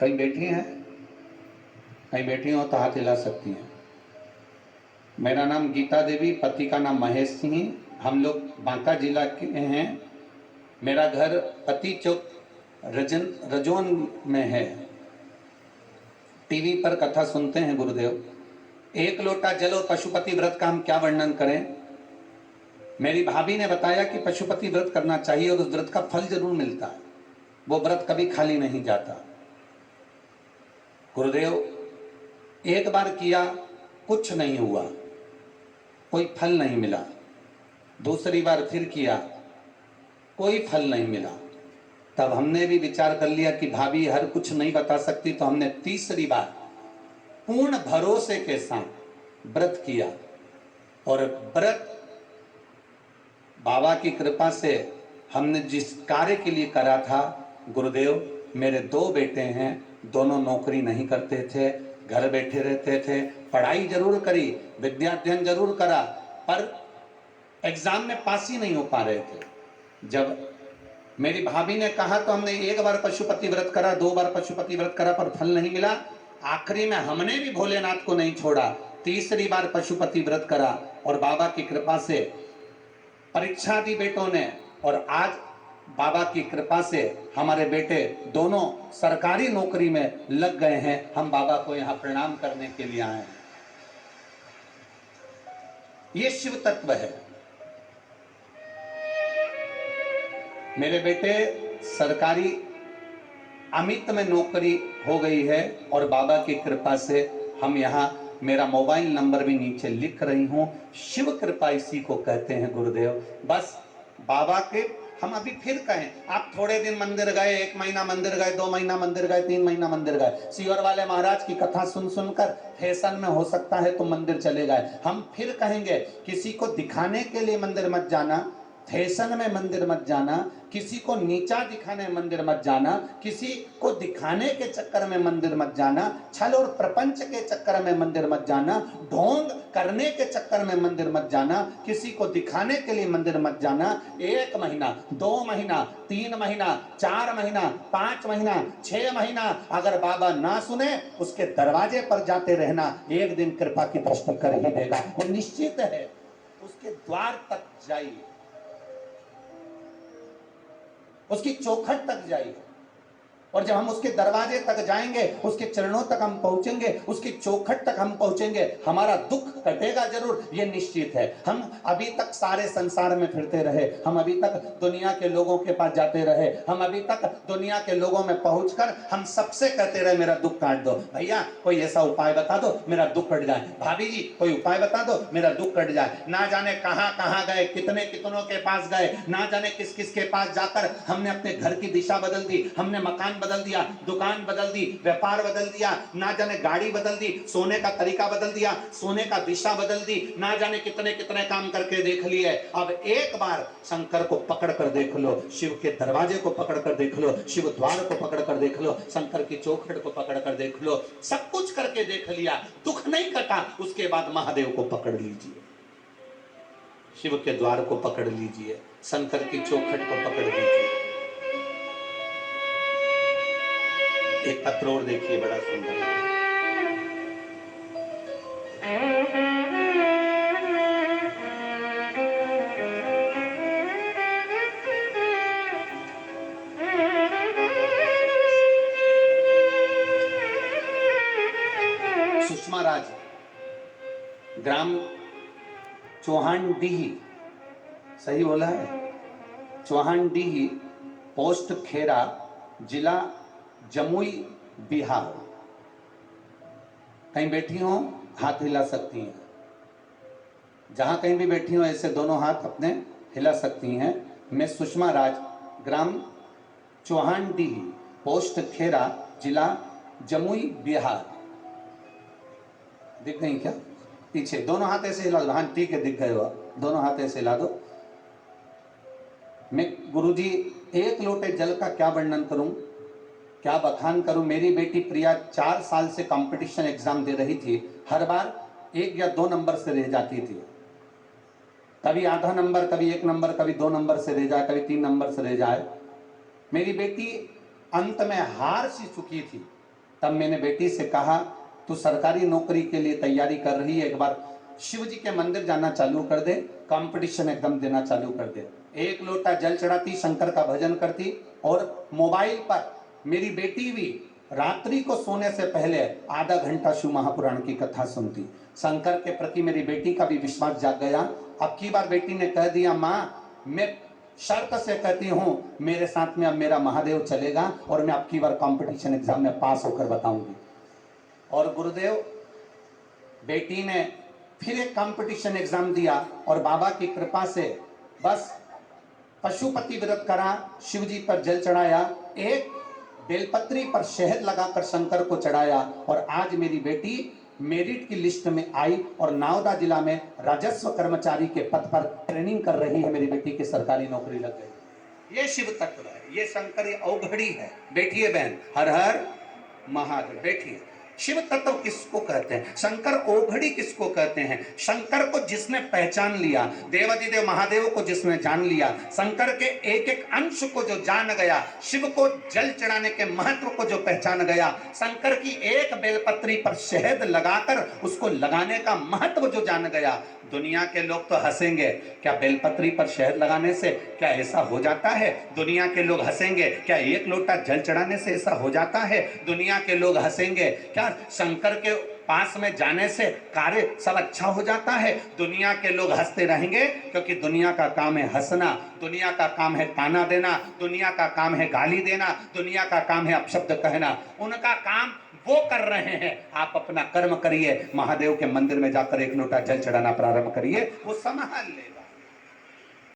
कहीं बैठी हैं? कहीं बैठी हो तो हाथ हिला सकती हैं। मेरा नाम गीता देवी, पति का नाम महेश सिंह। हम लोग बांका जिला के हैं। मेरा घर पति चौक रजोन में है। टीवी पर कथा सुनते हैं गुरुदेव। एक लोटा जल और पशुपति व्रत का हम क्या वर्णन करें। मेरी भाभी ने बताया कि पशुपति व्रत करना चाहिए और उस व्रत का फल जरूर मिलता है। वो व्रत कभी खाली नहीं जाता। गुरुदेव, एक बार किया, कुछ नहीं हुआ, कोई फल नहीं मिला। दूसरी बार फिर किया, कोई फल नहीं मिला। तब हमने भी विचार कर लिया कि भाभी हर कुछ नहीं बता सकती, तो हमने तीसरी बार पूर्ण भरोसे के साथ व्रत किया। और व्रत बाबा की कृपा से हमने जिस कार्य के लिए करा था, गुरुदेव, मेरे 2 बेटे हैं, दोनों नौकरी नहीं करते थे, घर बैठे रहते थे। पढ़ाई जरूर करी, विद्याध्ययन जरूर करा, पर एग्जाम में पास ही नहीं हो पा रहे थे। जब मेरी भाभी ने कहा तो हमने 1 बार पशुपति व्रत करा, 2 बार पशुपति व्रत करा, पर फल नहीं मिला। आखिरी में हमने भी भोलेनाथ को नहीं छोड़ा, तीसरी बार पशुपति व्रत करा और बाबा की कृपा से परीक्षा दी बेटों ने। और आज बाबा की कृपा से हमारे बेटे दोनों सरकारी नौकरी में लग गए हैं। हम बाबा को यहाँ प्रणाम करने के लिए आए हैं। ये शिव तत्व है। मेरे बेटे सरकारी अमित में नौकरी हो गई है और बाबा की कृपा से हम यहाँ, मेरा मोबाइल नंबर भी नीचे लिख रही हूँ। शिव कृपा इसी को कहते हैं गुरुदेव। बस बाबा के हम अभी फिर कहें, आप थोड़े दिन मंदिर गए, 1 महीना मंदिर गए, 2 महीना मंदिर गए, 3 महीना मंदिर गए, सीहोर वाले महाराज की कथा सुन सुनकर फैशन में हो सकता है तो मंदिर चले गए। हम फिर कहेंगे, किसी को दिखाने के लिए मंदिर मत जाना, फैशन में मंदिर मत जाना, किसी को नीचा दिखाने मंदिर मत जाना, किसी को दिखाने के चक्कर में मंदिर मत जाना, छल और प्रपंच के चक्कर में मंदिर मत जाना, ढोंग करने के चक्कर में मंदिर मत जाना, किसी को दिखाने के लिए मंदिर मत जाना। 1 महीना, 2 महीना, 3 महीना, 4 महीना, 5 महीना, 6 महीना अगर बाबा ना सुने, उसके दरवाजे पर जाते रहना, एक दिन कृपा की प्रश्न कर ही देगा, वो निश्चित है। उसके द्वार तक जाइए, उसकी चौखट तक जाइए, और जब हम उसके दरवाजे तक जाएंगे, उसके चरणों तक हम पहुंचेंगे, उसकी चौखट तक हम पहुंचेंगे, हमारा दुख कटेगा जरूर, ये निश्चित है। हम अभी तक सारे संसार में फिरते रहे, हम अभी तक दुनिया के लोगों के पास जाते रहे, हम अभी तक दुनिया के लोगों में पहुंचकर हम सबसे कहते रहे, मेरा दुख काट दो, भैया कोई ऐसा उपाय बता दो मेरा दुख कट जाए, भाभी जी कोई उपाय बता दो मेरा दुख कट जाए। ना जाने कहां कहां गए, कितने कितनों के पास गए, ना जाने किस किस के पास जाकर हमने अपने घर की दिशा बदल दी, हमने मकान बदल दिया, दुकान बदल दी, व्यापार बदल दिया, ना जाने गाड़ी बदल दी, सोने का तरीका बदल दिया, सोने का दिशा बदल दी, ना जाने कितने कितने काम करके देख लिए। अब एक बार शंकर को पकड़ कर देख लो, शिव के दरवाजे को पकड़ कर देख लो, शिव द्वार को पकड़ कर देख लो, शंकर की चौखट को पकड़ कर देख लो। सब कुछ करके देख लिया, दुख नहीं कटा, उसके बाद महादेव को पकड़ लीजिए, शिव के द्वार को पकड़ लीजिए, शंकर की चौखट को पकड़ लीजिए। एक पत्र और देखिए, बड़ा सुंदर है। सुषमा राज, ग्राम चौहानडीही, सही बोला है, चौहानडीही, पोस्ट खेरा, जिला जमुई, बिहार। कहीं बैठी हो हाथ हिला सकती हैं, जहां कहीं भी बैठी हो ऐसे दोनों हाथ अपने हिला सकती हैं। मैं सुषमा राज, ग्राम चौहानडीही, पोस्ट खेरा, जिला जमुई, बिहार। दिख गई क्या? पीछे दोनों हाथ ऐसे हिला दो। हाँ ठीक है, दिख गए हो, दोनों हाथ ऐसे हिला दो। मैं गुरुजी 1 लोटे जल का क्या वर्णन करूं, क्या बखान करूं। मेरी बेटी प्रिया 4 साल से कंपटीशन एग्जाम दे रही थी, हर बार 1 या 2 नंबर से रह जाती थी, कभी आधा नंबर, कभी 1 नंबर, कभी 2 नंबर से रह जाए, कभी 3 नंबर से रह जाए। मेरी बेटी अंत में हार सी चुकी थी, तब मैंने बेटी से कहा, तू सरकारी नौकरी के लिए तैयारी कर रही है, एक बार शिव जी के मंदिर जाना चालू कर दे, कंपटीशन एकदम देना चालू कर दे। एक लोटा जल चढ़ाती, शंकर का भजन करती, और मोबाइल पर मेरी बेटी भी रात्रि को सोने से पहले आधा घंटा शिव महापुराण की कथा सुनती। शंकर के प्रति मेरी बेटी का भी विश्वास जाग गया। अब की बार बेटी ने कह दिया, माँ मैं शर्त से कहती हूँ मेरे साथ में अब मेरा महादेव चलेगा और मैं अब की बार कंपटीशन एग्जाम में पास होकर बताऊंगी। और गुरुदेव, बेटी ने फिर एक कंपटीशन एग्जाम दिया और बाबा की कृपा से बस पशुपति व्रत करा, शिव जी पर जल चढ़ाया, एक बेलपत्री पर शहद लगाकर शंकर को चढ़ाया, और आज मेरी बेटी मेरिट की लिस्ट में आई और नावदा जिला में राजस्व कर्मचारी के पद पर ट्रेनिंग कर रही है। मेरी बेटी की सरकारी नौकरी लग गई। ये शिव तत्व है, ये शंकर औघड़ी है। बैठिए बहन, हर हर महादेव, बैठिए। शिव तत्व किसको कहते हैं, शंकर औघड़ी किसको कहते हैं? शंकर को जिसने पहचान लिया, देवाधिदेव महादेव को जिसने जान लिया, शंकर के एक एक अंश को जो जान गया, शिव को जल चढ़ाने के महत्व को जो पहचान गया, शंकर की एक बेलपत्री पर शहद लगाकर उसको लगाने का महत्व जो जान गया, दुनिया के लोग तो हंसेंगे, क्या बेलपत्री पर शहद लगाने से क्या ऐसा हो जाता है? दुनिया के लोग हंसेंगे, क्या एक लोटा जल चढ़ाने से ऐसा हो जाता है? दुनिया के लोग हंसेंगे, क्या शंकर के पास में जाने से कार्य सब अच्छा हो जाता है? दुनिया के लोग हंसते रहेंगे, क्योंकि दुनिया का काम है हंसना, दुनिया का काम है ताना देना, दुनिया का काम है गाली देना, दुनिया का काम है अपशब्द कहना। उनका काम वो कर रहे हैं, आप अपना कर्म करिए, महादेव के मंदिर में जाकर एक लोटा जल चढ़ाना प्रारंभ करिए, वो संभाल लेगा।